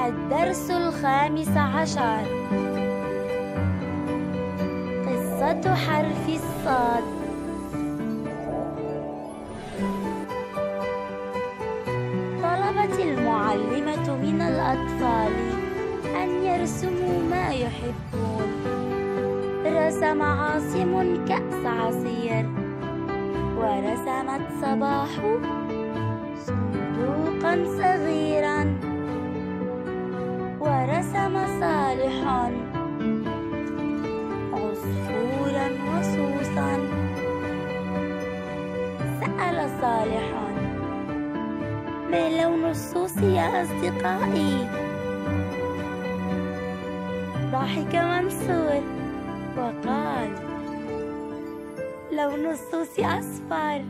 الدرس 15. قصة حرف الصاد. طلبت المعلمة من الأطفال أن يرسموا ما يحبون. رسم عاصم كأس عصير، ورسمت صباح صندوقا صغيرا، ورسم صالح عصفورا وصوصا. سأل صالح: ما لون الصوص يا أصدقائي؟ ضحك منصور وقال: لون الصوص أصفر.